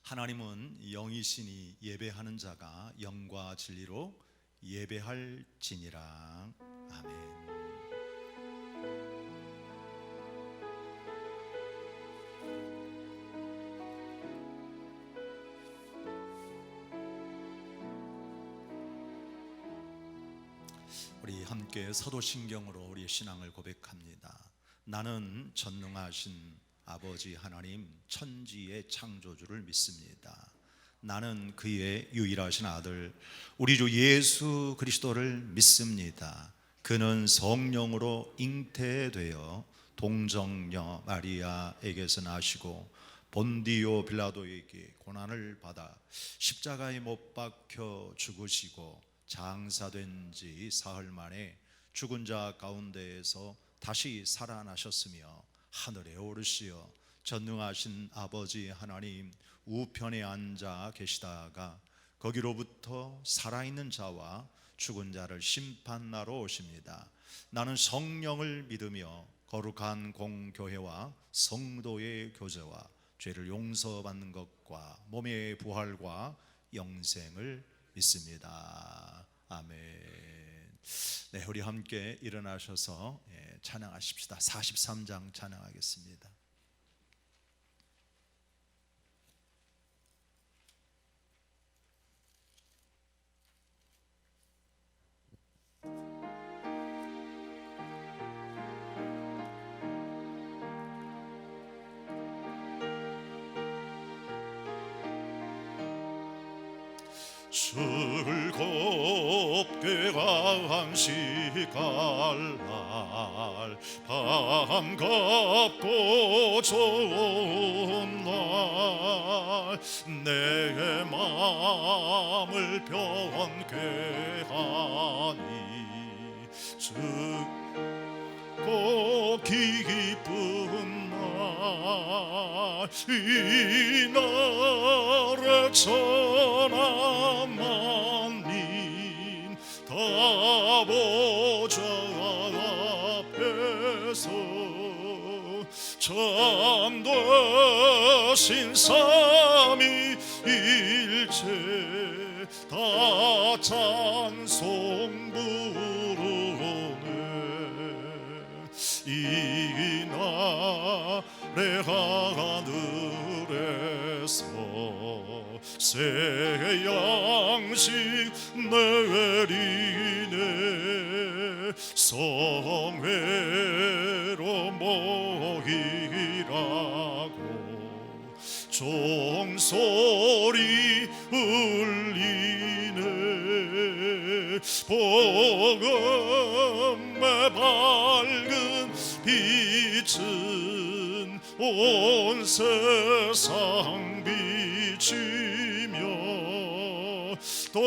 하나님은 영이시니 예배하는 자가 영과 진리로 예배할지니라. 아멘. 우리 함께 사도신경으로 우리의 신앙을 고백합니다. 나는 전능하신 아버지 하나님 천지의 창조주를 믿습니다. 나는 그의 유일하신 아들 우리 주 예수 그리스도를 믿습니다. 그는 성령으로 잉태되어 동정녀 마리아에게서 나시고 본디오 빌라도에게 고난을 받아 십자가에 못 박혀 죽으시고 장사된 지 사흘 만에 죽은 자 가운데에서 다시 살아나셨으며 하늘에 오르시어 전능하신 아버지 하나님 우편에 앉아 계시다가 거기로부터 살아있는 자와 죽은 자를 심판하러 오십니다. 나는 성령을 믿으며 거룩한 공교회와 성도의 교제와 죄를 용서받는 것과 몸의 부활과 영생을 믿습니다. 아멘. 네, 우리 함께 일어나셔서 찬양하십시다. 43장 찬양하겠습니다. 즐겁게 안식할 날 반갑고 좋은 날 내 마음을 변케 하니 즐겁고 기쁜 날 이 날에 천하 만민 다 보좌 앞에서 참되신 삼위일체 다 찬송 부르네. 이 날에 하늘에서 새 양식 내리네. 성회로 모이라고 종소리 울리네. 복음의 밝은 빛은 온 세상 비치며 또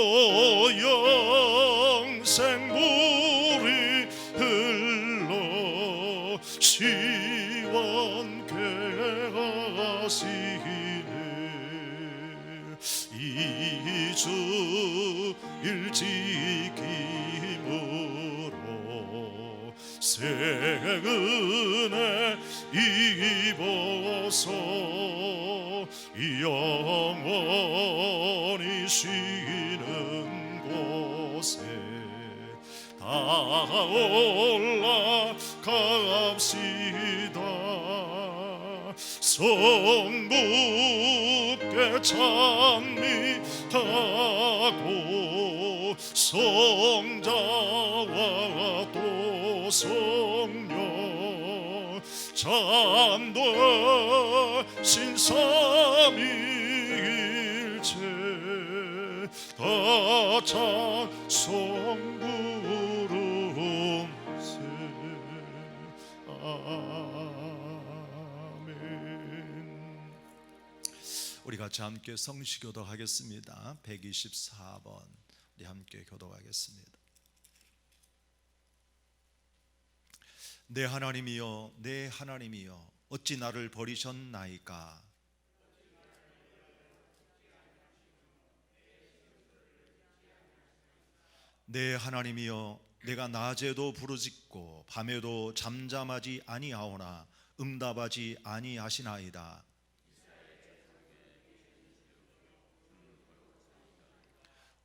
영생물이 흘러 시원케 하시네. 이 주일 지킴으로 새 은혜 입어서 영원히 쉬는 곳에 다 올라갑시다. 성부께 찬미하고 성자와 또 성령 참되신 삼위일체 다 찬송 부름세. 아멘. 우리 같이 함께 성시교도 하겠습니다. 124번 우리 함께 교도하겠습니다. 내 하나님이여 내 하나님이여 어찌 나를 버리셨나이까. 내 하나님이여 내가 낮에도 부르짖고 밤에도 잠잠하지 아니하오나 응답하지 아니하시나이다.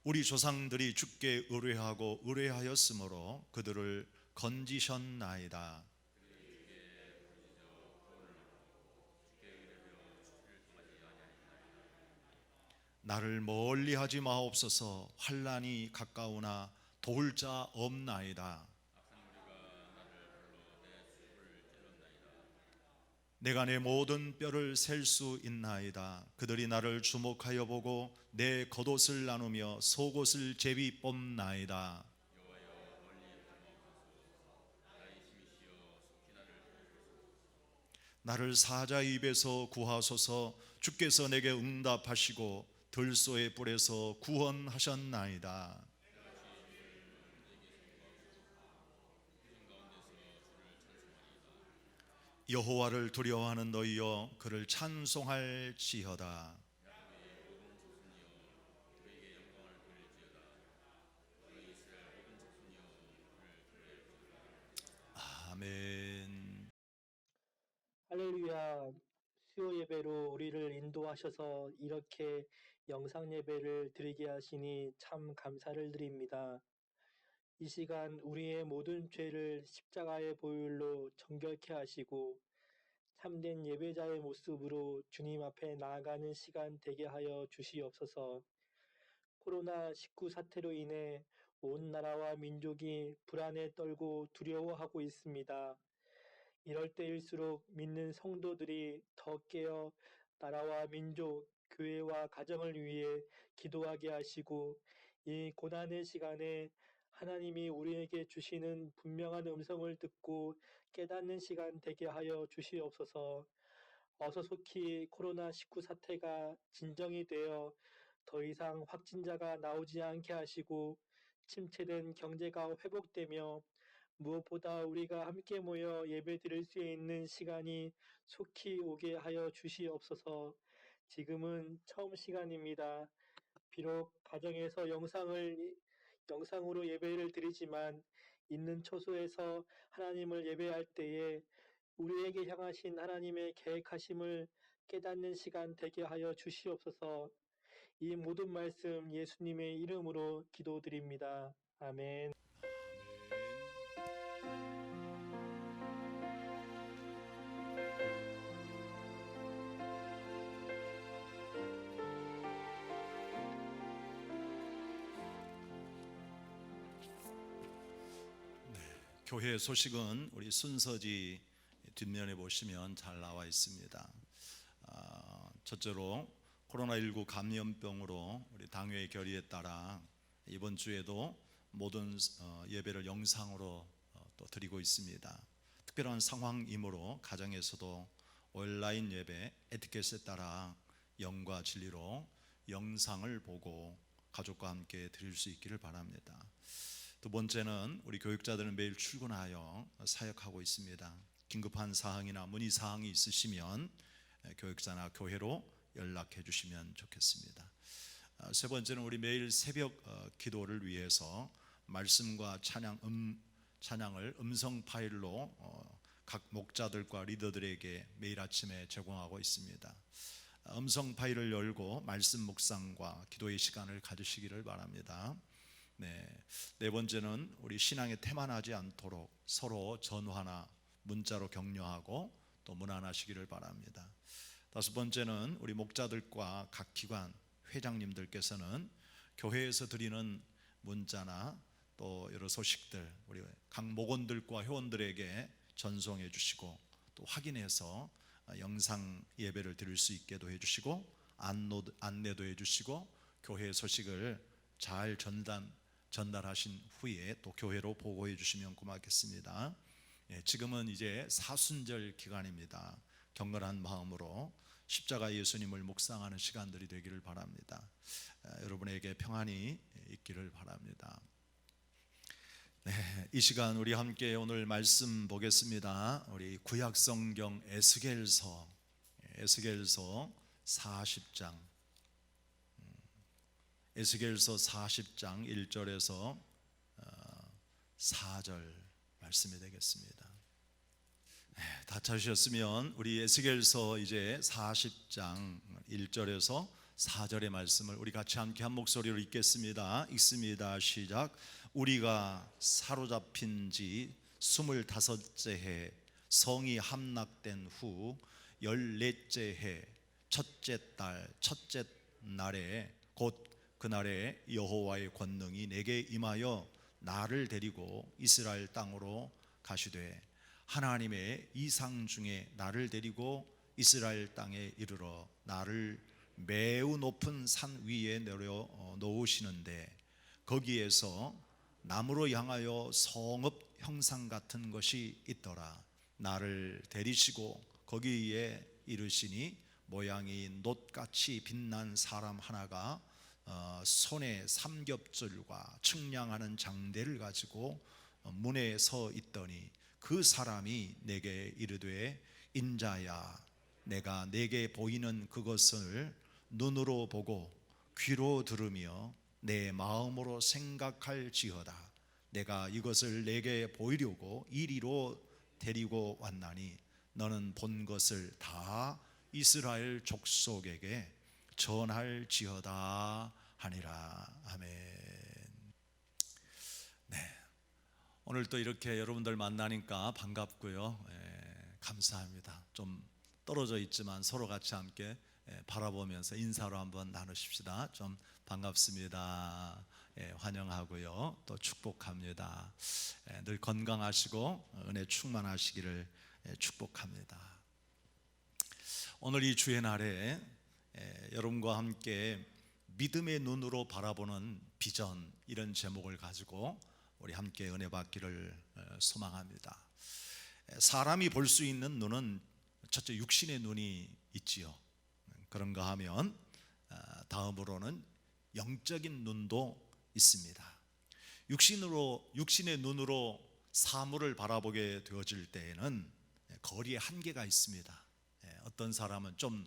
우리 조상들이 주께 의뢰하고 의뢰하였으므로 그들을 건지셨나이다. 나를 멀리하지 마옵소서. 환난이 가까우나 도울 자 없나이다. 내가 내 모든 뼈를 셀 수 있나이다. 그들이 나를 주목하여 보고 내 겉옷을 나누며 속옷을 제비 뽑나이다. 나를 사자의 입에서 구하소서. 주께서 내게 응답하시고 들소의 뿔에서 구원하셨나이다. 여호와를 두려워하는 너희여, 그를 찬송할지어다. 아멘. 할렐루야. 수요 예배로 우리를 인도하셔서 이렇게 영상 예배를 드리게 하시니 참 감사를 드립니다. 이 시간 우리의 모든 죄를 십자가의 보혈로 정결케 하시고 참된 예배자의 모습으로 주님 앞에 나아가는 시간 되게 하여 주시옵소서. 코로나19 사태로 인해 온 나라와 민족이 불안에 떨고 두려워하고 있습니다. 이럴 때일수록 믿는 성도들이 더 깨어 나라와 민족, 교회와 가정을 위해 기도하게 하시고 이 고난의 시간에 하나님이 우리에게 주시는 분명한 음성을 듣고 깨닫는 시간 되게 하여 주시옵소서. 어서 속히 코로나19 사태가 진정이 되어 더 이상 확진자가 나오지 않게 하시고 침체된 경제가 회복되며 무엇보다 우리가 함께 모여 예배 드릴 수 있는 시간이 속히 오게 하여 주시옵소서. 지금은 처음 시간입니다. 비록 가정에서 영상으로 예배를 드리지만 있는 처소에서 하나님을 예배할 때에 우리에게 향하신 하나님의 계획하심을 깨닫는 시간 되게 하여 주시옵소서. 이 모든 말씀 예수님의 이름으로 기도드립니다. 아멘. 교회 소식은 우리 순서지 뒷면에 보시면 잘 나와 있습니다. 첫째로 코로나19 감염병으로 우리 당회의 결의에 따라 이번 주에도 모든 예배를 영상으로 또 드리고 있습니다. 특별한 상황이므로 가정에서도 온라인 예배 에티켓에 따라 영과 진리로 영상을 보고 가족과 함께 드릴 수 있기를 바랍니다. 두 번째는 우리 교육자들은 매일 출근하여 사역하고 있습니다. 긴급한 사항이나 문의 사항이 있으시면 교육자나 교회로 연락해 주시면 좋겠습니다. 세 번째는 우리 매일 새벽 기도를 위해서 말씀과 찬양을 음성 파일로 각 목자들과 리더들에게 매일 아침에 제공하고 있습니다. 음성 파일을 열고 말씀 묵상과 기도의 시간을 가지시기를 바랍니다. 네 번째는 우리 신앙에 태만하지 않도록 서로 전화나 문자로 격려하고 또 문안하시기를 바랍니다. 다섯 번째는 우리 목자들과 각 기관 회장님들께서는 교회에서 드리는 문자나 또 여러 소식들 우리 각 목원들과 회원들에게 전송해 주시고 또 확인해서 영상 예배를 드릴 수 있게도 해주시고 안내도 해주시고 교회 소식을 잘 전달하신 후에 또 교회로 보고해 주시면 고맙겠습니다. 지금은 이제 사순절 기간입니다. 경건한 마음으로 십자가 예수님을 묵상하는 시간들이 되기를 바랍니다. 여러분에게 평안이 있기를 바랍니다. 이 시간 우리 함께 오늘 말씀 보겠습니다. 우리 구약성경 에스겔서 40장 에스겔서 40장 1절에서 4절 말씀이 되겠습니다. 다 찾으셨으면 우리 에스겔서 이제 40장 1절에서 4절의 말씀을 우리 같이 함께 한 목소리로 읽겠습니다. 읽습니다. 시작. 우리가 사로잡힌 지 25째 해 성이 함락된 후 14째 해 첫째 달 첫째 날에 곧 그날에 여호와의 권능이 내게 임하여 나를 데리고 이스라엘 땅으로 가시되 하나님의 이상 중에 나를 데리고 이스라엘 땅에 이르러 나를 매우 높은 산 위에 내려 놓으시는데 거기에서 나무로 향하여 성읍 형상 같은 것이 있더라. 나를 데리시고 거기에 이르시니 모양이 놋같이 빛난 사람 하나가 손에 삼겹줄과 측량하는 장대를 가지고 문에 서 있더니 그 사람이 내게 이르되 인자야 내가 내게 보이는 그것을 눈으로 보고 귀로 들으며 내 마음으로 생각할지어다. 내가 이것을 내게 보이려고 이리로 데리고 왔나니 너는 본 것을 다 이스라엘 족속에게 전할지어다 하니라. 아멘. 네, 오늘 또 이렇게 여러분들 만나니까 반갑고요. 감사합니다. 좀 떨어져 있지만 서로 같이 함께 바라보면서 인사로 한번 나누십시다. 좀 반갑습니다. 환영하고요. 또 축복합니다. 늘 건강하시고 은혜 충만하시기를 축복합니다. 오늘 이 주의 날에 여러분과 함께 믿음의 눈으로 바라보는 비전, 이런 제목을 가지고 우리 함께 은혜 받기를 소망합니다. 사람이 볼 수 있는 눈은 첫째 육신의 눈이 있지요. 그런가 하면 다음으로는 영적인 눈도 있습니다. 육신의 눈으로 사물을 바라보게 되어질 때에는 거리에 한계가 있습니다. 어떤 사람은 좀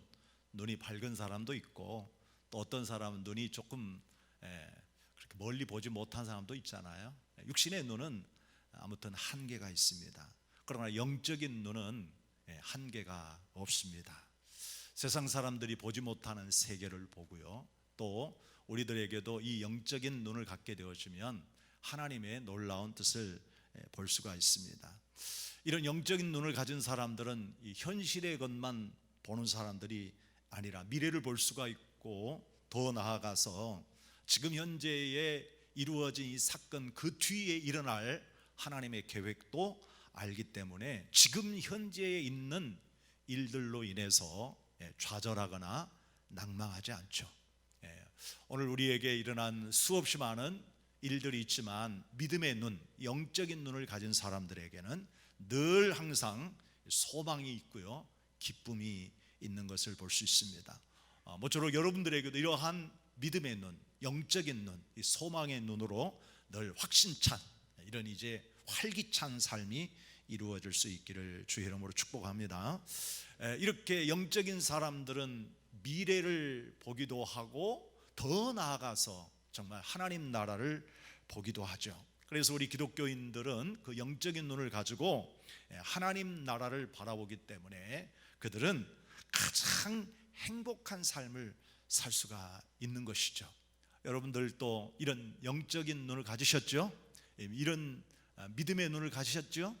눈이 밝은 사람도 있고 또 어떤 사람은 눈이 조금 그렇게 멀리 보지 못한 사람도 있잖아요. 육신의 눈은 아무튼 한계가 있습니다. 그러나 영적인 눈은 한계가 없습니다. 세상 사람들이 보지 못하는 세계를 보고요. 또 우리들에게도 이 영적인 눈을 갖게 되어지면 하나님의 놀라운 뜻을 볼 수가 있습니다. 이런 영적인 눈을 가진 사람들은 이 현실의 것만 보는 사람들이 아니라 미래를 볼 수가 있고 더 나아가서 지금 현재에 이루어진 이 사건 그 뒤에 일어날 하나님의 계획도 알기 때문에 지금 현재에 있는 일들로 인해서 좌절하거나 낭망하지 않죠. 오늘 우리에게 일어난 수없이 많은 일들이 있지만 믿음의 눈, 영적인 눈을 가진 사람들에게는 늘 항상 소망이 있고요, 기쁨이 있는 것을 볼 수 있습니다. 모쪼록 여러분들에게도 이러한 믿음의 눈, 영적인 눈, 이 소망의 눈으로 늘 확신찬 이런 이제 활기찬 삶이 이루어질 수 있기를 주의 이름으로 축복합니다. 이렇게 영적인 사람들은 미래를 보기도 하고 더 나아가서 정말 하나님 나라를 보기도 하죠. 그래서 우리 기독교인들은 그 영적인 눈을 가지고 하나님 나라를 바라보기 때문에 그들은 가장 행복한 삶을 살 수가 있는 것이죠. 여러분들도 이런 영적인 눈을 가지셨죠? 이런 믿음의 눈을 가지셨죠?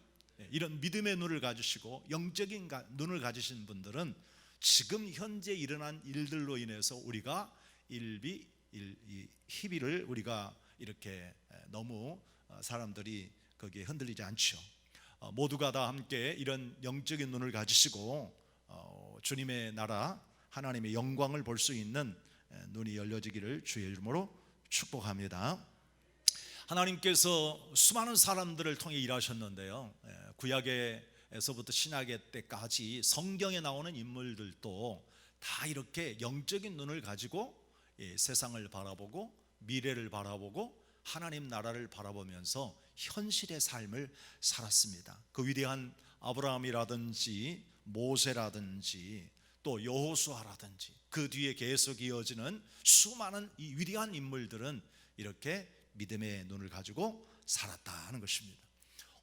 이런 믿음의 눈을 가지시고 영적인 눈을 가지신 분들은 지금 현재 일어난 일들로 인해서 우리가 희비를 우리가 이렇게 너무 사람들이 거기에 흔들리지 않죠. 모두가 다 함께 이런 영적인 눈을 가지시고 주님의 나라 하나님의 영광을 볼 수 있는 눈이 열려지기를 주의 이름으로 축복합니다. 하나님께서 수많은 사람들을 통해 일하셨는데요, 구약에서부터 신약의 때까지 성경에 나오는 인물들도 다 이렇게 영적인 눈을 가지고 세상을 바라보고 미래를 바라보고 하나님 나라를 바라보면서 현실의 삶을 살았습니다. 그 위대한 아브라함이라든지 모세라든지 또 여호수아라든지 그 뒤에 계속 이어지는 수많은 이 위대한 인물들은 이렇게 믿음의 눈을 가지고 살았다는 것입니다.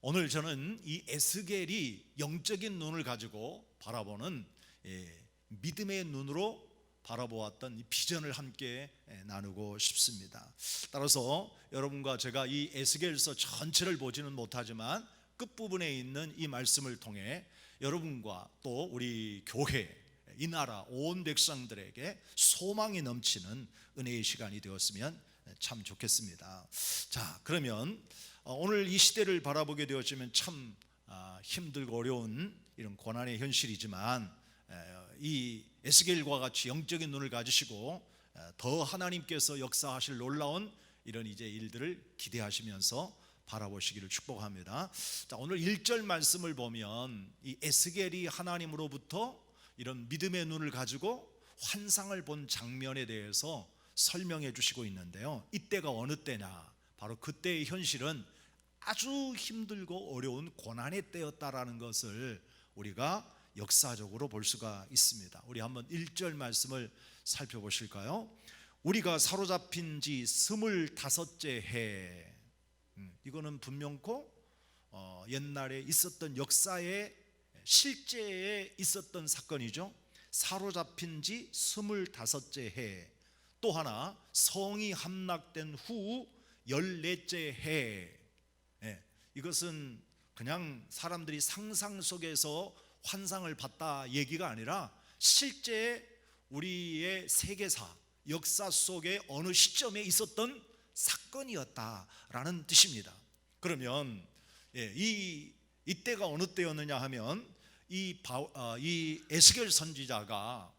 오늘 저는 이 에스겔이 영적인 눈을 가지고 바라보는 믿음의 눈으로 바라보았던 이 비전을 함께 나누고 싶습니다. 따라서 여러분과 제가 이 에스겔서 전체를 보지는 못하지만 끝부분에 있는 이 말씀을 통해 여러분과 또 우리 교회, 이 나라 온 백성들에게 소망이 넘치는 은혜의 시간이 되었으면 참 좋겠습니다. 자, 그러면 오늘 이 시대를 바라보게 되었지만 참 힘들고 어려운 이런 고난의 현실이지만 이 에스겔과 같이 영적인 눈을 가지시고 더 하나님께서 역사하실 놀라운 이런 이제 일들을 기대하시면서 바라보시기를 축복합니다. 자, 오늘 1절 말씀을 보면 이 에스겔이 하나님으로부터 이런 믿음의 눈을 가지고 환상을 본 장면에 대해서 설명해 주시고 있는데요, 이때가 어느 때냐, 바로 그때의 현실은 아주 힘들고 어려운 고난의 때였다라는 것을 우리가 역사적으로 볼 수가 있습니다. 우리 한번 1절 말씀을 살펴보실까요? 우리가 사로잡힌 지 25째 해. 이거는 분명코 옛날에 있었던 역사의 실제에 있었던 사건이죠. 사로잡힌 지 25째 해. 또 하나, 성이 함락된 후 14째 해. 이것은 그냥 사람들이 상상 속에서 환상을 봤다 얘기가 아니라 실제 우리의 세계사, 역사 속에 어느 시점에 있었던 사건이었다라는 뜻입니다. 그러면 이때가 어느 때였느냐 하면 이 에스겔 선지자가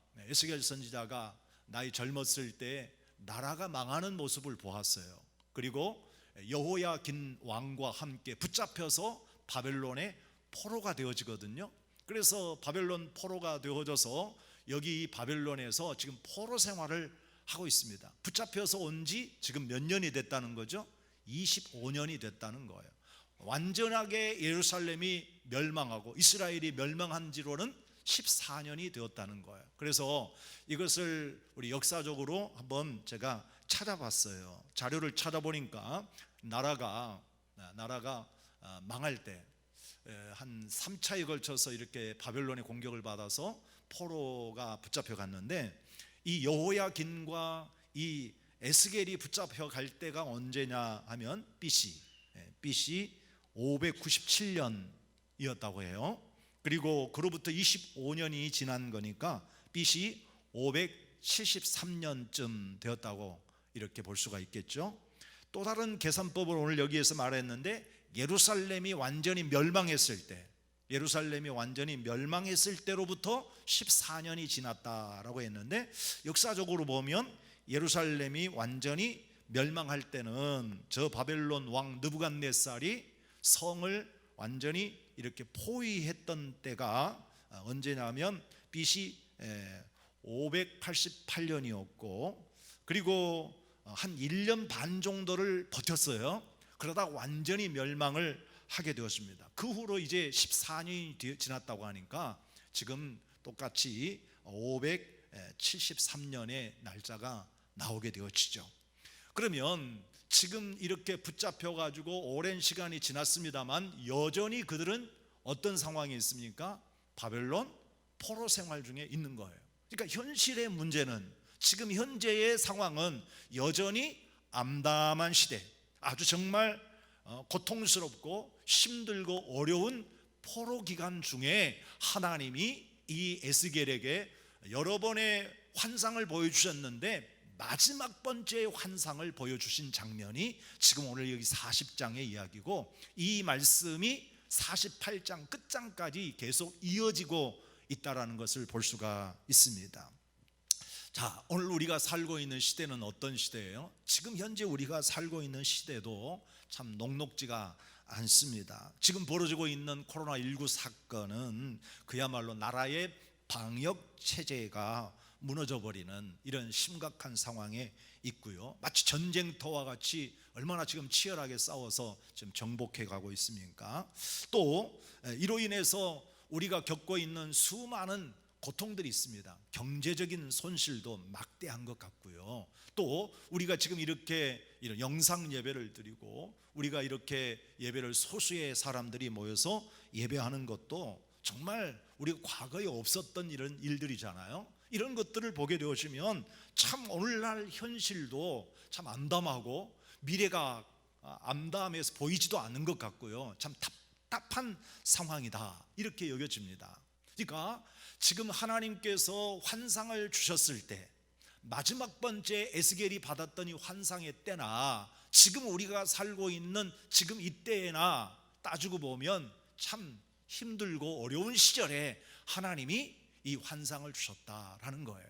나이 젊었을 때 나라가 망하는 모습을 보았어요. 그리고 여호야긴 왕과 함께 붙잡혀서 바벨론의 포로가 되어지거든요. 그래서 바벨론 포로가 되어져서 여기 바벨론에서 지금 포로 생활을 하고 있습니다. 붙잡혀서 온 지 지금 몇 년이 됐다는 거죠? 25년이 됐다는 거예요. 완전하게 예루살렘이 멸망하고 이스라엘이 멸망한 지로는 14년이 되었다는 거예요. 그래서 이것을 우리 역사적으로 한번 제가 찾아봤어요. 자료를 찾아보니까 나라가 망할 때 한 3차에 걸쳐서 이렇게 바벨론의 공격을 받아서 포로가 붙잡혀 갔는데, 이 여호야긴과 이 에스겔이 붙잡혀 갈 때가 언제냐 하면 BC 597년이었다고 해요. 그리고 그로부터 25년이 지난 거니까 BC 573년쯤 되었다고 이렇게 볼 수가 있겠죠. 또 다른 계산법을 오늘 여기에서 말했는데, 예루살렘이 완전히 멸망했을 때로부터 14년이 지났다라고 했는데, 역사적으로 보면 예루살렘이 완전히 멸망할 때는 저 바벨론 왕 느부갓네살이 성을 완전히 이렇게 포위했던 때가 언제냐면 BC 588년이었고, 그리고 한 1년 반 정도를 버텼어요. 그러다 완전히 멸망을 하게 되었습니다. 그 후로 이제 14년이 지났다고 하니까 지금 똑같이 573년의 날짜가 나오게 되어지죠. 그러면 지금 이렇게 붙잡혀 가지고 오랜 시간이 지났습니다만 여전히 그들은 어떤 상황이 있습니까? 바벨론 포로 생활 중에 있는 거예요. 그러니까 현실의 문제는, 지금 현재의 상황은 여전히 암담한 시대, 아주 정말 고통스럽고 힘들고 어려운 포로 기간 중에 하나님이 이 에스겔에게 여러 번의 환상을 보여주셨는데 마지막 번째 환상을 보여주신 장면이 지금 오늘 여기 40장의 이야기고, 이 말씀이 48장 끝장까지 계속 이어지고 있다라는 것을 볼 수가 있습니다. 자, 오늘 우리가 살고 있는 시대는 어떤 시대예요? 지금 현재 우리가 살고 있는 시대도 참 녹록지가 않습니다. 지금 벌어지고 있는 코로나19 사건은 그야말로 나라의 방역 체제가 무너져버리는 이런 심각한 상황에 있고요. 마치 전쟁터와 같이 얼마나 지금 치열하게 싸워서 지금 정복해 가고 있습니까? 또 이로 인해서 우리가 겪고 있는 수많은 고통들이 있습니다. 경제적인 손실도 막대한 것 같고요. 또 우리가 지금 이렇게 이런 영상 예배를 드리고 우리가 이렇게 예배를 소수의 사람들이 모여서 예배하는 것도 정말 우리가 과거에 없었던 이런 일들이잖아요. 이런 것들을 보게 되어지면 참 오늘날 현실도 참 암담하고 미래가 암담해서 보이지도 않는 것 같고요, 참 답답한 상황이다, 이렇게 여겨집니다. 그러니까 지금 하나님께서 환상을 주셨을 때 마지막 번째 에스겔이 받았던 이 환상의 때나 지금 우리가 살고 있는 지금 이때나 따지고 보면 참 힘들고 어려운 시절에 하나님이 이 환상을 주셨다라는 거예요.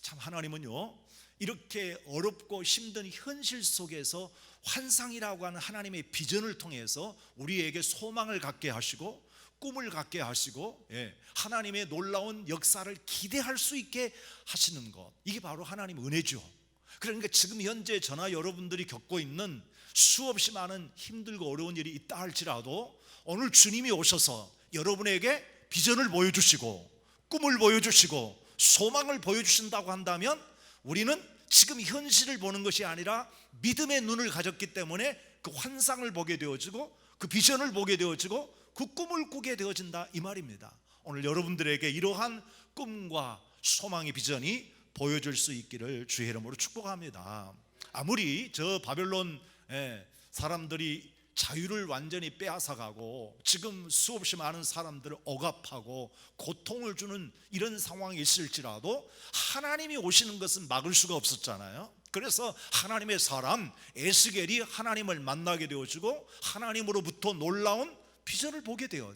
참 하나님은요, 이렇게 어렵고 힘든 현실 속에서 환상이라고 하는 하나님의 비전을 통해서 우리에게 소망을 갖게 하시고 꿈을 갖게 하시고, 하나님의 놀라운 역사를 기대할 수 있게 하시는 것, 이게 바로 하나님의 은혜죠. 그러니까 지금 현재 저나 여러분들이 겪고 있는 수없이 많은 힘들고 어려운 일이 있다 할지라도 오늘 주님이 오셔서 여러분에게 비전을 보여주시고 꿈을 보여주시고 소망을 보여주신다고 한다면 우리는 지금 현실을 보는 것이 아니라 믿음의 눈을 가졌기 때문에 그 환상을 보게 되어지고 그 비전을 보게 되어지고 그 꿈을 꾸게 되어진다, 이 말입니다. 오늘 여러분들에게 이러한 꿈과 소망의 비전이 보여줄 수 있기를 주의 이름으로 축복합니다. 아무리 저 바벨론 사람들이 자유를 완전히 빼앗아가고 지금 수없이 많은 사람들을 억압하고 고통을 주는 이런 상황이 있을지라도 하나님이 오시는 것은 막을 수가 없었잖아요. 그래서 하나님의 사람 에스겔이 하나님을 만나게 되어지고 하나님으로부터 놀라운 비전을 보게 되어,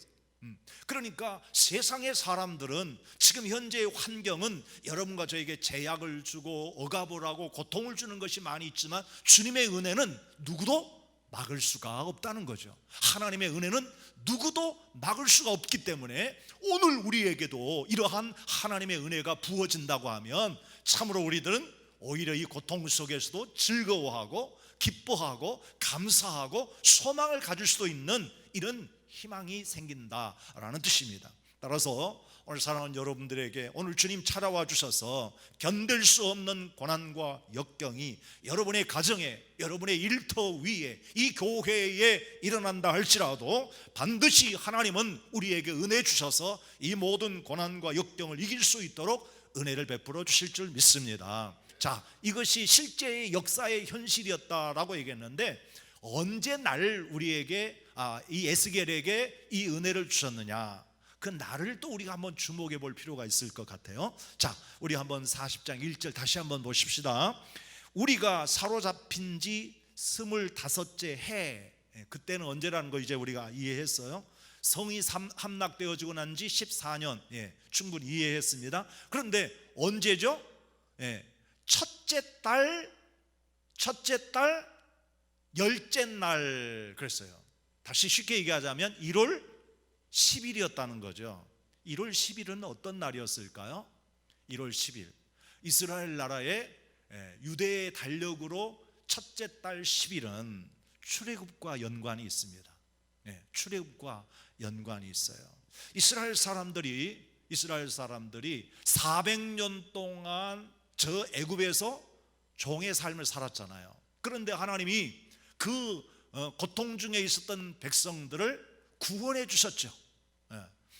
그러니까 세상의 사람들은 지금 현재의 환경은 여러분과 저에게 제약을 주고 억압을 하고 고통을 주는 것이 많이 있지만 주님의 은혜는 누구도 막을 수가 없다는 거죠. 하나님의 은혜는 누구도 막을 수가 없기 때문에 오늘 우리에게도 이러한 하나님의 은혜가 부어진다고 하면 참으로 우리들은 오히려 이 고통 속에서도 즐거워하고 기뻐하고 감사하고 소망을 가질 수도 있는 이런 희망이 생긴다라는 뜻입니다. 따라서 오늘 사랑하는 여러분들에게 오늘 주님 찾아와 주셔서 견딜 수 없는 고난과 역경이 여러분의 가정에, 여러분의 일터 위에, 이 교회에 일어난다 할지라도 반드시 하나님은 우리에게 은혜 주셔서 이 모든 고난과 역경을 이길 수 있도록 은혜를 베풀어 주실 줄 믿습니다. 자, 이것이 실제의 역사의 현실이었다라고 얘기했는데 언제 날 우리에게 이 에스겔에게 이 은혜를 주셨느냐, 그 날을 또 우리가 한번 주목해 볼 필요가 있을 것 같아요. 자, 우리 한번 40장 1절 다시 한번 보십시다. 우리가 사로잡힌 지 25째 해, 그때는 언제라는 거 이제 우리가 이해했어요. 성이 함락되어지고 난 지 14년, 충분히 이해했습니다. 그런데 언제죠? 첫째 달 열째 날 그랬어요. 다시 쉽게 얘기하자면 1월 10일이었다는 거죠. 1월 10일은 어떤 날이었을까요? 1월 10일 이스라엘 나라의 유대의 달력으로 첫째 달 10일은 출애굽과 연관이 있습니다. 출애굽과 연관이 있어요. 이스라엘 사람들이 400년 동안 저 애굽에서 종의 삶을 살았잖아요. 그런데 하나님이 그 고통 중에 있었던 백성들을 구원해 주셨죠.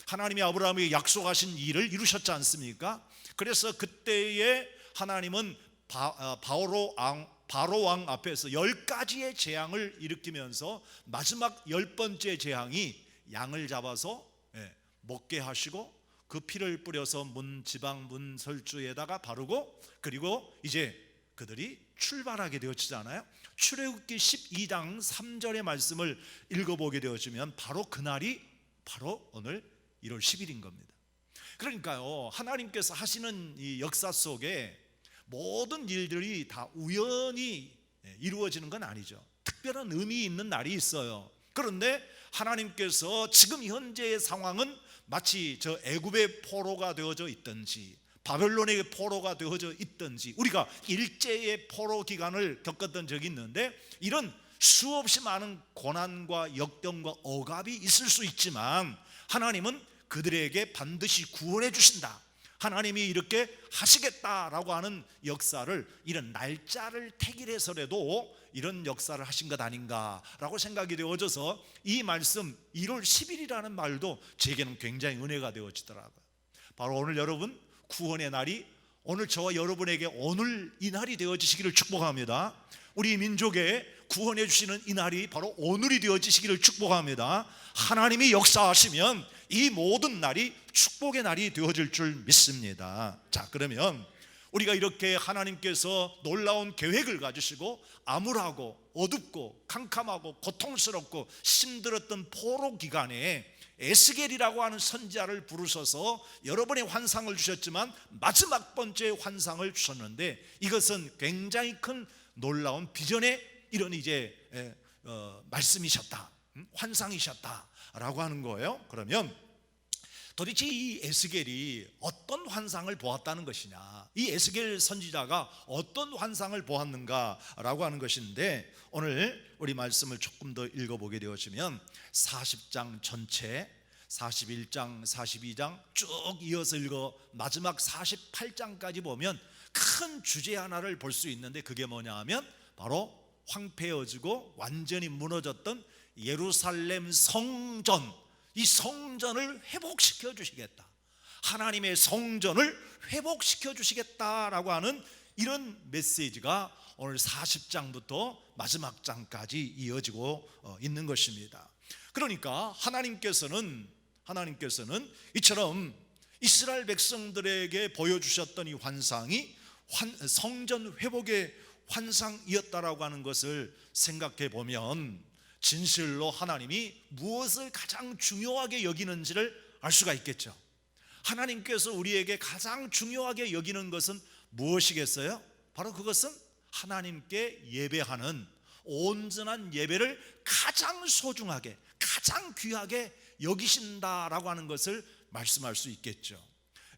하나님이 아브라함에게 약속하신 일을 이루셨지 않습니까? 그래서 그때에 하나님은 바로 왕 앞에서 10가지의 재앙을 일으키면서 마지막 10번째 재앙이 양을 잡아서 먹게 하시고 그 피를 뿌려서 지방 문설주에다가 바르고, 그리고 이제 그들이 출발하게 되어지잖아요. 출애굽기 12장 3절의 말씀을 읽어보게 되어지면 바로 그날이 바로 오늘 1월 10일인 겁니다. 그러니까요, 하나님께서 하시는 이 역사 속에 모든 일들이 다 우연히 이루어지는 건 아니죠. 특별한 의미 있는 날이 있어요. 그런데 하나님께서 지금 현재의 상황은 마치 저 애굽의 포로가 되어져 있든지 바벨론의 포로가 되어져 있든지 우리가 일제의 포로 기간을 겪었던 적이 있는데 이런 수없이 많은 고난과 역경과 억압이 있을 수 있지만 하나님은 그들에게 반드시 구원해 주신다, 하나님이 이렇게 하시겠다라고 하는 역사를, 이런 날짜를 택일해서라도 이런 역사를 하신 것 아닌가라고 생각이 되어져서 이 말씀 1월 10일이라는 말도 제게는 굉장히 은혜가 되어지더라고요. 바로 오늘 여러분 구원의 날이 오늘 저와 여러분에게 오늘 이 날이 되어지시기를 축복합니다. 우리 민족의 구원해 주시는 이 날이 바로 오늘이 되어지시기를 축복합니다. 하나님이 역사하시면 이 모든 날이 축복의 날이 되어질 줄 믿습니다. 자, 그러면 우리가 이렇게 하나님께서 놀라운 계획을 가지시고 암울하고 어둡고 캄캄하고 고통스럽고 힘들었던 포로 기간에 에스겔이라고 하는 선지자를 부르셔서 여러 번의 환상을 주셨지만 마지막 번째 환상을 주셨는데, 이것은 굉장히 큰 놀라운 비전의 이런 이제 말씀이셨다, 환상이셨다라고 하는 거예요. 그러면 도대체 이 에스겔이 어떤 환상을 보았다는 것이냐, 이 에스겔 선지자가 어떤 환상을 보았는가라고 하는 것인데, 오늘 우리 말씀을 조금 더 읽어보게 되어지면 40장 전체 41장 42장 쭉 이어서 읽어 마지막 48장까지 보면 큰 주제 하나를 볼 수 있는데, 그게 뭐냐 하면 바로 황폐해지고 완전히 무너졌던 예루살렘 성전, 이 성전을 회복시켜 주시겠다, 하나님의 성전을 회복시켜 주시겠다라고 하는 이런 메시지가 오늘 40장부터 마지막 장까지 이어지고 있는 것입니다. 그러니까 하나님께서는 이처럼 이스라엘 백성들에게 보여주셨던 이 환상이 성전 회복의 환상이었다라고 하는 것을 생각해 보면 진실로 하나님이 무엇을 가장 중요하게 여기는지를 알 수가 있겠죠. 하나님께서 우리에게 가장 중요하게 여기는 것은 무엇이겠어요? 바로 그것은 하나님께 예배하는 온전한 예배를 가장 소중하게, 가장 귀하게 여기신다라고 하는 것을 말씀할 수 있겠죠.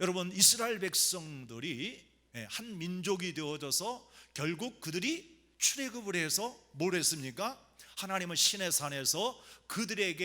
여러분, 이스라엘 백성들이 한 민족이 되어져서 결국 그들이 출애굽을 해서 뭘 했습니까? 하나님은 시내 산에서 그들이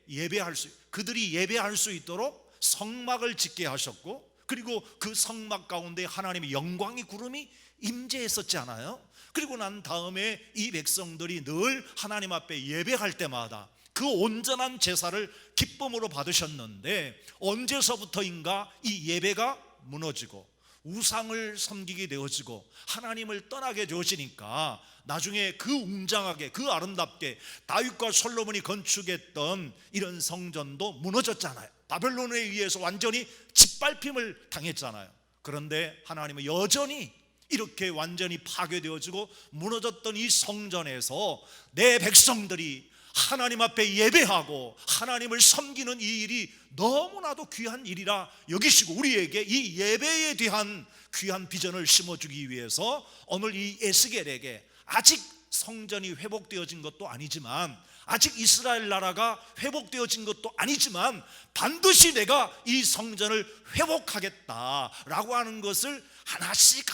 예배할 수 있도록 성막을 짓게 하셨고, 그리고 그 성막 가운데 하나님의 영광의 구름이 임재했었지 않아요? 그리고 난 다음에 이 백성들이 늘 하나님 앞에 예배할 때마다 그 온전한 제사를 기쁨으로 받으셨는데, 언제서부터인가 이 예배가 무너지고 우상을 섬기게 되어지고 하나님을 떠나게 되어지니까 나중에 그 웅장하게, 그 아름답게 다윗과 솔로몬이 건축했던 이런 성전도 무너졌잖아요. 바벨론에 의해서 완전히 짓밟힘을 당했잖아요. 그런데 하나님은 여전히 이렇게 완전히 파괴되어지고 무너졌던 이 성전에서 내 백성들이 하나님 앞에 예배하고 하나님을 섬기는 이 일이 너무나도 귀한 일이라 여기시고 우리에게 이 예배에 대한 귀한 비전을 심어주기 위해서 오늘 이 에스겔에게 아직 성전이 회복되어진 것도 아니지만, 아직 이스라엘 나라가 회복되어진 것도 아니지만 반드시 내가 이 성전을 회복하겠다라고 하는 것을 하나씩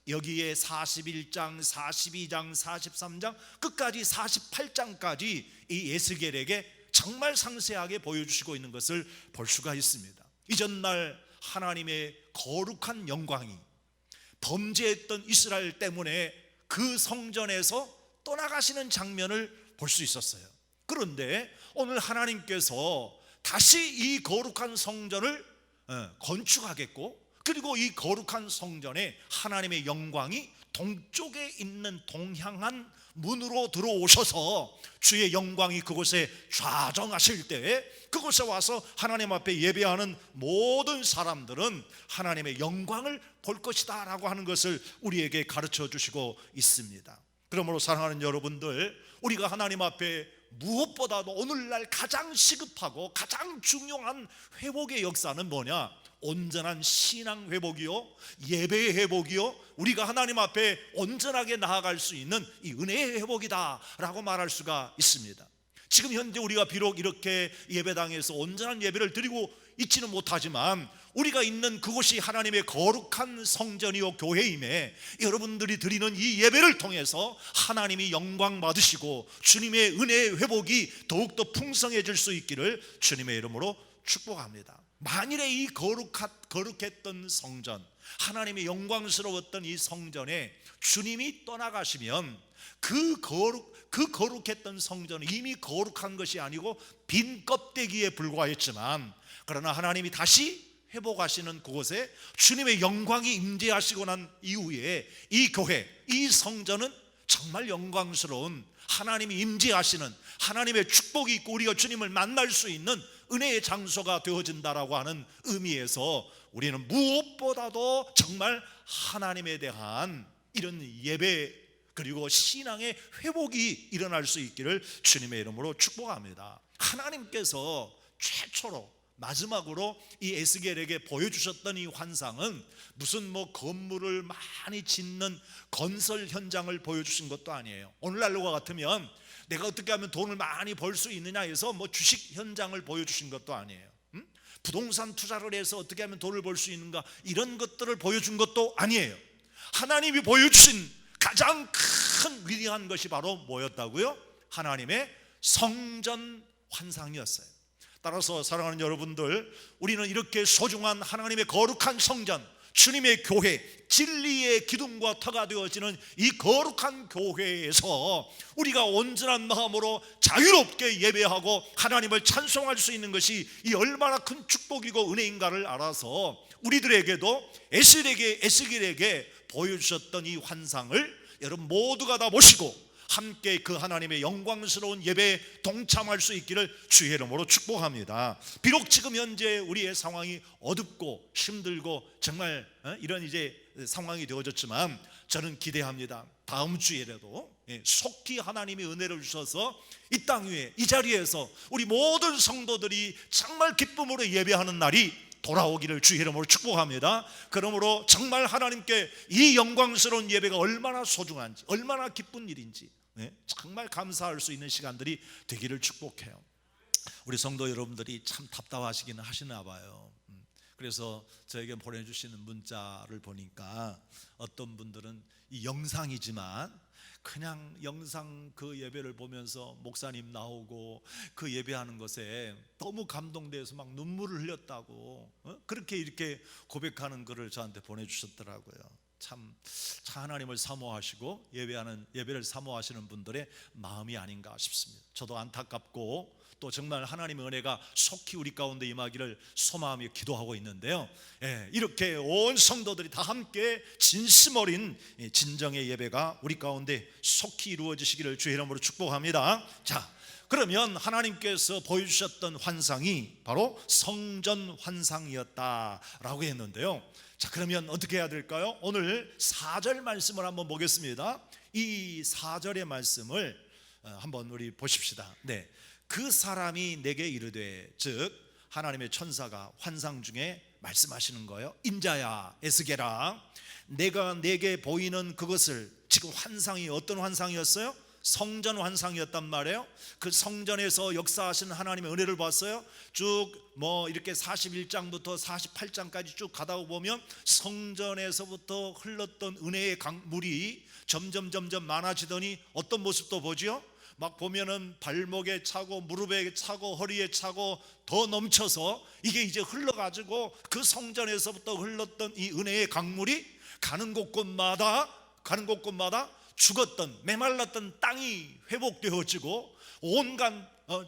여기에 41장, 42장, 43장 끝까지 48장까지 이 에스겔에게 정말 상세하게 보여주시고 있는 것을 볼 수가 있습니다. 이전날 하나님의 거룩한 영광이 범죄했던 이스라엘 때문에 그 성전에서 떠나가시는 장면을 볼 수 있었어요. 그런데 오늘 하나님께서 다시 이 거룩한 성전을 건축하겠고, 그리고 이 거룩한 성전에 하나님의 영광이 동쪽에 있는 동향한 문으로 들어오셔서 주의 영광이 그곳에 좌정하실 때에 그곳에 와서 하나님 앞에 예배하는 모든 사람들은 하나님의 영광을 볼 것이다 라고 하는 것을 우리에게 가르쳐 주시고 있습니다. 그러므로 사랑하는 여러분들, 우리가 하나님 앞에 무엇보다도 오늘날 가장 시급하고 가장 중요한 회복의 역사는 뭐냐? 온전한 신앙 회복이요, 예배의 회복이요, 우리가 하나님 앞에 온전하게 나아갈 수 있는 이 은혜의 회복이다 라고 말할 수가 있습니다. 지금 현재 우리가 비록 이렇게 예배당에서 온전한 예배를 드리고 있지는 못하지만 우리가 있는 그곳이 하나님의 거룩한 성전이요 교회임에, 여러분들이 드리는 이 예배를 통해서 하나님이 영광 받으시고 주님의 은혜의 회복이 더욱더 풍성해질 수 있기를 주님의 이름으로 축복합니다. 만일에 이 거룩했던 성전, 하나님의 영광스러웠던 이 성전에 주님이 떠나가시면 그 거룩했던 성전은 이미 거룩한 것이 아니고 빈 껍데기에 불과했지만, 그러나 하나님이 다시 회복하시는 그곳에 주님의 영광이 임재하시고 난 이후에 이 교회, 이 성전은 정말 영광스러운 하나님이 임재하시는, 하나님의 축복이 있고 우리가 주님을 만날 수 있는 은혜의 장소가 되어진다라고 하는 의미에서 우리는 무엇보다도 정말 하나님에 대한 이런 예배 그리고 신앙의 회복이 일어날 수 있기를 주님의 이름으로 축복합니다. 하나님께서 최초로 마지막으로 이 에스겔에게 보여주셨던 이 환상은 무슨 건물을 많이 짓는 건설 현장을 보여주신 것도 아니에요. 오늘날과 같으면 내가 어떻게 하면 돈을 많이 벌 수 있느냐 해서 주식 현장을 보여주신 것도 아니에요. 부동산 투자를 해서 어떻게 하면 돈을 벌 수 있는가, 이런 것들을 보여준 것도 아니에요. 하나님이 보여주신 가장 큰 위대한 것이 바로 뭐였다고요? 하나님의 성전 환상이었어요. 따라서 사랑하는 여러분들, 우리는 이렇게 소중한 하나님의 거룩한 성전, 주님의 교회, 진리의 기둥과 터가 되어지는 이 거룩한 교회에서 우리가 온전한 마음으로 자유롭게 예배하고 하나님을 찬송할 수 있는 것이 이 얼마나 큰 축복이고 은혜인가를 알아서 우리들에게도 에스겔에게 보여주셨던 이 환상을 여러분 모두가 다 보시고 함께 그 하나님의 영광스러운 예배에 동참할 수 있기를 주의 이름으로 축복합니다. 비록 지금 현재 우리의 상황이 어둡고 힘들고 정말 이런 이제 상황이 되어졌지만 저는 기대합니다. 다음 주에라도 속히 하나님의 은혜를 주셔서 이 땅 위에 이 자리에서 우리 모든 성도들이 정말 기쁨으로 예배하는 날이 돌아오기를 주의 이름으로 축복합니다. 그러므로 정말 하나님께 이 영광스러운 예배가 얼마나 소중한지, 얼마나 기쁜 일인지 정말 감사할 수 있는 시간들이 되기를 축복해요. 우리 성도 여러분들이 참 답답하시기는 하시나 봐요. 그래서 저에게 보내주시는 문자를 보니까 어떤 분들은 이 영상이지만 그냥 영상 그 예배를 보면서 목사님 나오고 그 예배하는 것에 너무 감동돼서 막 눈물을 흘렸다고 그렇게 이렇게 고백하는 글을 저한테 보내주셨더라고요. 참 하나님을 사모하시고 예배를 사모하시는 분들의 마음이 아닌가 싶습니다. 저도 안타깝고 또 정말 하나님의 은혜가 속히 우리 가운데 임하기를 소마하며 기도하고 있는데요. 이렇게 온 성도들이 다 함께 진심 어린 진정의 예배가 우리 가운데 속히 이루어지시기를 주의 이름으로 축복합니다. 자, 그러면 하나님께서 보여주셨던 환상이 바로 성전 환상이었다라고 했는데요. 자, 그러면 어떻게 해야 될까요? 오늘 4절 말씀을 한번 보겠습니다. 이 4절의 말씀을 한번 우리 보십시다. 네, 그 사람이 내게 이르되, 즉 하나님의 천사가 환상 중에 말씀하시는 거예요. 인자야 에스겔아, 내가 내게 보이는 그것을, 지금 환상이 어떤 환상이었어요? 성전 환상이었단 말이에요. 그 성전에서 역사하시는 하나님의 은혜를 봤어요. 쭉 이렇게 41장부터 48장까지 쭉 가다 보면 성전에서부터 흘렀던 은혜의 강물이 점점 많아지더니 어떤 모습도 보죠. 막 보면은 발목에 차고 무릎에 차고 허리에 차고 더 넘쳐서 이게 이제 흘러가지고 그 성전에서부터 흘렀던 이 은혜의 강물이 가는 곳곳마다 죽었던 메말랐던 땅이 회복되어지고 온갖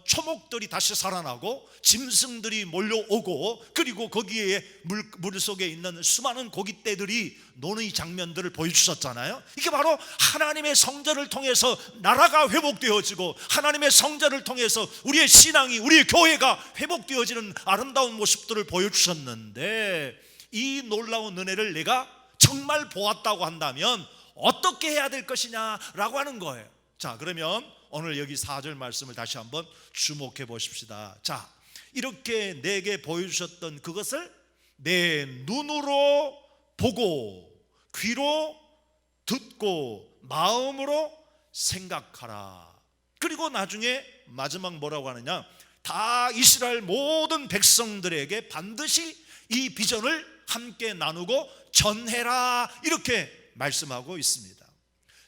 초목들이 다시 살아나고 짐승들이 몰려오고 그리고 거기에 물 속에 있는 수많은 고깃대들이 노는 이 장면들을 보여주셨잖아요. 이게 바로 하나님의 성전을 통해서 나라가 회복되어지고 하나님의 성전을 통해서 우리의 신앙이, 우리의 교회가 회복되어지는 아름다운 모습들을 보여주셨는데, 이 놀라운 은혜를 내가 정말 보았다고 한다면 어떻게 해야 될 것이냐라고 하는 거예요. 자, 그러면 오늘 여기 4절 말씀을 다시 한번 주목해 보십시다. 자, 이렇게 내게 보여주셨던 그것을 내 눈으로 보고 귀로 듣고 마음으로 생각하라. 그리고 나중에 마지막 뭐라고 하느냐, 다 이스라엘 모든 백성들에게 반드시 이 비전을 함께 나누고 전해라, 이렇게 말씀하고 있습니다.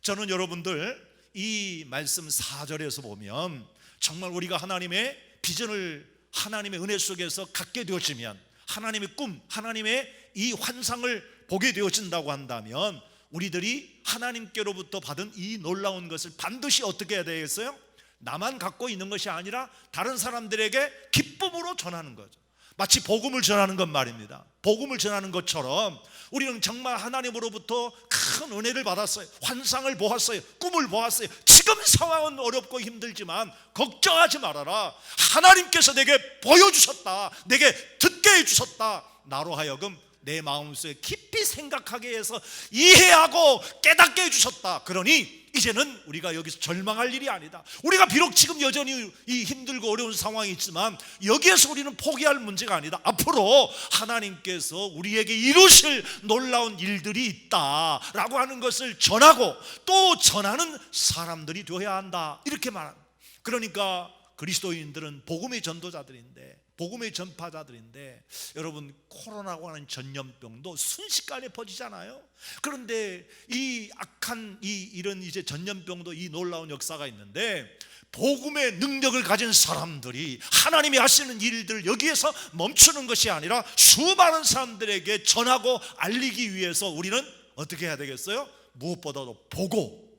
저는 여러분들 이 말씀 4절에서 보면 정말 우리가 하나님의 비전을 하나님의 은혜 속에서 갖게 되어지면, 하나님의 꿈, 하나님의 이 환상을 보게 되어진다고 한다면 우리들이 하나님께로부터 받은 이 놀라운 것을 반드시 어떻게 해야 되겠어요? 나만 갖고 있는 것이 아니라 다른 사람들에게 기쁨으로 전하는 거죠. 마치 복음을 전하는 것 말입니다. 복음을 전하는 것처럼 우리는 정말 하나님으로부터 큰 은혜를 받았어요. 환상을 보았어요. 꿈을 보았어요. 지금 상황은 어렵고 힘들지만 걱정하지 말아라. 하나님께서 내게 보여주셨다. 내게 듣게 해주셨다. 나로 하여금 내 마음속에 깊이 생각하게 해서 이해하고 깨닫게 해주셨다. 그러니 이제는 우리가 여기서 절망할 일이 아니다. 우리가 비록 지금 여전히 이 힘들고 어려운 상황이 있지만 여기에서 우리는 포기할 문제가 아니다. 앞으로 하나님께서 우리에게 이루실 놀라운 일들이 있다라고 하는 것을 전하고 또 전하는 사람들이 되어야 한다. 이렇게 말합니다. 그러니까 그리스도인들은 복음의 전도자들인데, 복음의 전파자들인데, 여러분 코로나라고 하는 전염병도 순식간에 퍼지잖아요. 그런데 이 악한 이런 이제 전염병도 이 놀라운 역사가 있는데, 복음의 능력을 가진 사람들이 하나님이 하시는 일들 여기에서 멈추는 것이 아니라 수많은 사람들에게 전하고 알리기 위해서 우리는 어떻게 해야 되겠어요? 무엇보다도 보고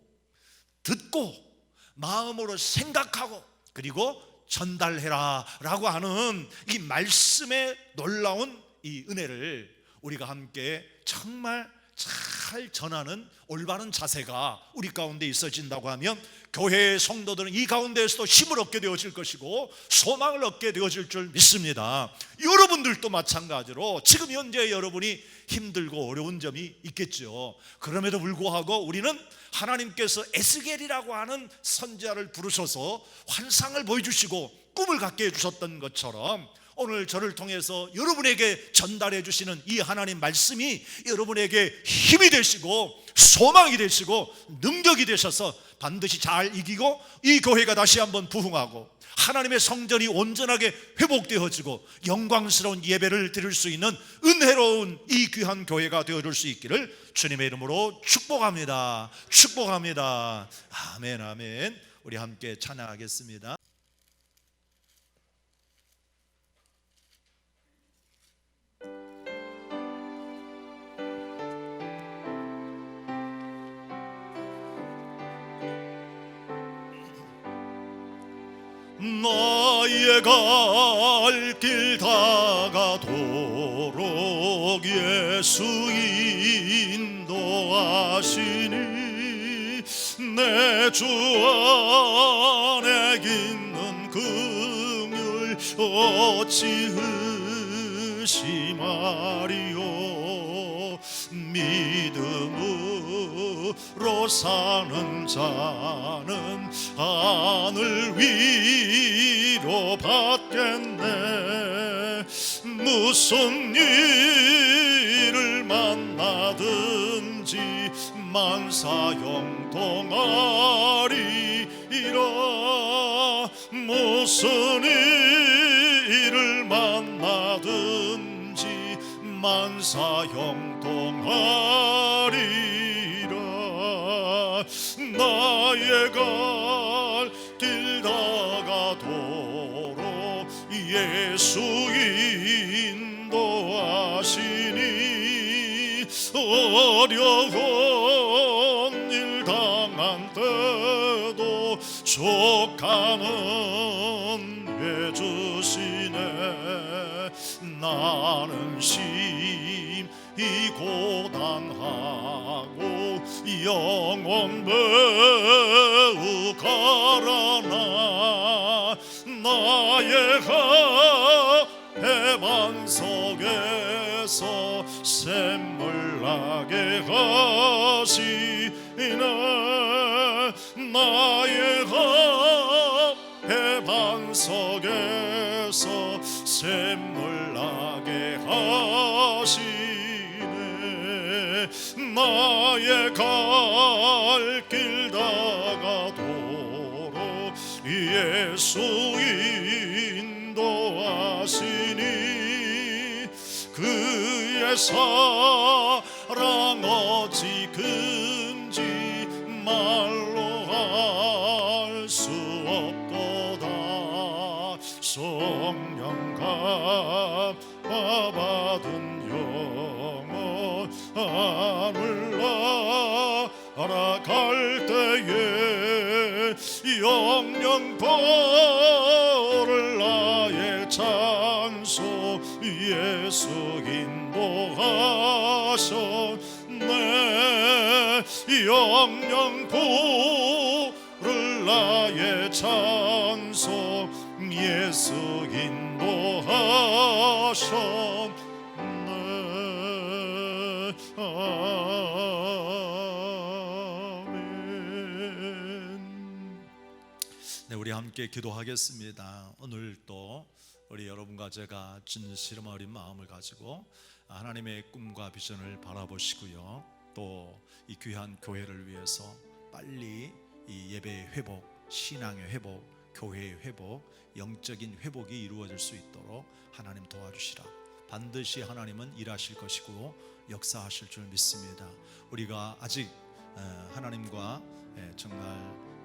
듣고 마음으로 생각하고 그리고 전달해라 라고 하는 이 말씀의 놀라운 이 은혜를 우리가 함께 정말 잘 전하는 올바른 자세가 우리 가운데 있어진다고 하면 교회의 성도들은 이 가운데에서도 힘을 얻게 되어질 것이고 소망을 얻게 되어질 줄 믿습니다. 여러분들도 마찬가지로 지금 현재 여러분이 힘들고 어려운 점이 있겠죠. 그럼에도 불구하고 우리는 하나님께서 에스겔이라고 하는 선지자를 부르셔서 환상을 보여주시고 꿈을 갖게 해주셨던 것처럼 오늘 저를 통해서 여러분에게 전달해 주시는 이 하나님 말씀이 여러분에게 힘이 되시고 소망이 되시고 능력이 되셔서 반드시 잘 이기고 이 교회가 다시 한번 부흥하고 하나님의 성전이 온전하게 회복되어지고 영광스러운 예배를 드릴 수 있는 은혜로운 이 귀한 교회가 되어줄 수 있기를 주님의 이름으로 축복합니다. 축복합니다. 아멘, 아멘. 우리 함께 찬양하겠습니다. 나의 갈 길 다가도록 예수 인도하시니 내 주 안에 있는 긍휼 어찌 의심하리요. 믿음으로 사는 자는 하늘 위로 받겠네. 무슨 일을 만나든지 만사형통하리라. 무슨 일을 만나든지 만사형통하리라. 나의 갈 길 다가도록 예수 인도하시니 어려운 일 당한 때도 족하는 해주시네. 나는 심히 고단하고 영혼 매우 가라나 나의 해반 속에서 샘물 나게 하시네. 나의 해반 속에서 샘물 나게 하시네. 나의 갈 길 다가도록 예수 인도하시니 그의 사랑 어찌 큰지 말로 할 수 없도다. 성령 갚아받은 영혼 하늘 날아갈 때에 영영 보를 나의 찬송 영영 부를 나의 찬송 예수 인도하셨네. 아멘. 네, 우리 함께 기도하겠습니다. 오늘 또 우리 여러분과 제가 진실한 어린 마음을 가지고 하나님의 꿈과 비전을 바라보시고요, 또 이 귀한 교회를 위해서 빨리 이 예배의 회복, 신앙의 회복, 교회의 회복, 영적인 회복이 이루어질 수 있도록 하나님 도와주시라. 반드시 하나님은 일하실 것이고 역사하실 줄 믿습니다. 우리가 아직 하나님과 정말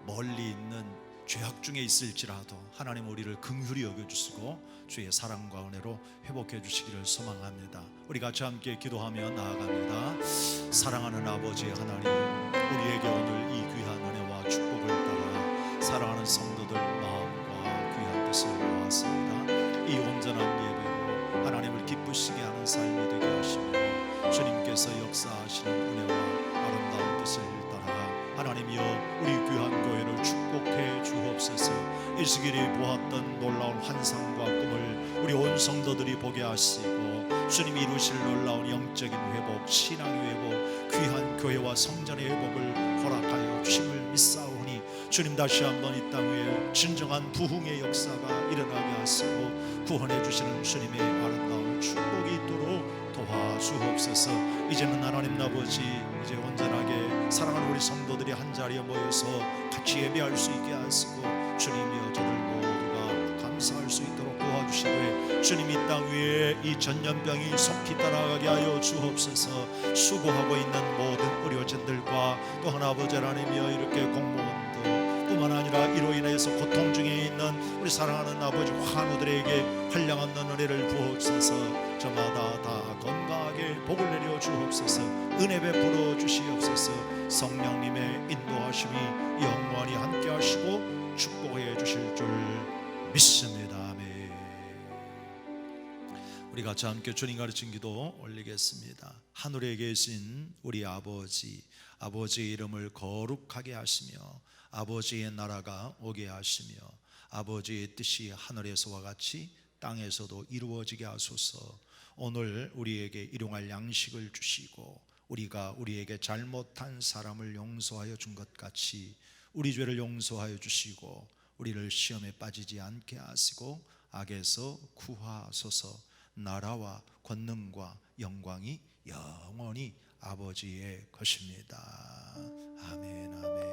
멀리 있는 죄악 중에 있을지라도 하나님 우리를 긍휼히 여겨주시고 주의 사랑과 은혜로 회복해 주시기를 소망합니다. 우리 같이 함께 기도하며 나아갑니다. 사랑하는 아버지 하나님, 우리에게 오늘 이 귀한 은혜와 축복을 따라 사랑하는 성도들 마음과 귀한 뜻을 모았습니다. 이 온전한 예배로 하나님을 기쁘시게 하는 삶이 되게 하시며 주님께서 역사하시는 은혜와 아름다운 뜻을 따라 하나님이여 우리 귀한 교회를 축복해 주옵소서. 이 시기에 보았던 놀라운 환상과 꿈을 우리 온 성도들이 보게 하시고 주님이 이루실 놀라운 영적인 회복, 신앙의 회복, 귀한 교회와 성전의 회복을 허락하여 주심을 믿사오니 주님 다시 한번 이 땅 위에 진정한 부흥의 역사가 일어나게 하시고 구원해 주시는 주님의 아름다운 축복이 있도록 도와주옵소서. 이제는 하나님 아버지, 이제 온전하게 사랑하는 우리 성도들이 한자리에 모여서 같이 예배할 수 있게 하시고 주님이여 저들 모두가 감사할 수 있도록 도와주시되 주님 이 땅 위에 이 전염병이 속히 따라가게 하여 주옵소서. 수고하고 있는 모든 의료진들과 또 하나 아버지 하나님이여 이렇게 공무원들 뿐만 아니라 이로 인해서 고통 중에 있는 우리 사랑하는 아버지 환우들에게 한량없는 은혜를 부어주셔서 저마다 다 건강하게 복을 내려 주옵소서. 은혜 베풀어 주시옵소서. 성령님의 인도하심이 영원히 함께 하시고 축복해 주실 줄 믿습니다. 아멘. 우리 같이 함께 주님 가르친 기도 올리겠습니다. 하늘에 계신 우리 아버지, 아버지의 이름을 거룩하게 하시며 아버지의 나라가 오게 하시며 아버지의 뜻이 하늘에서와 같이 땅에서도 이루어지게 하소서. 오늘 우리에게 일용할 양식을 주시고 우리가 우리에게 잘못한 사람을 용서하여 준 것 같이 우리 죄를 용서하여 주시고 우리를 시험에 빠지지 않게 하시고 악에서 구하소서. 나라와 권능과 영광이 영원히 아버지의 것입니다. 아멘, 아멘.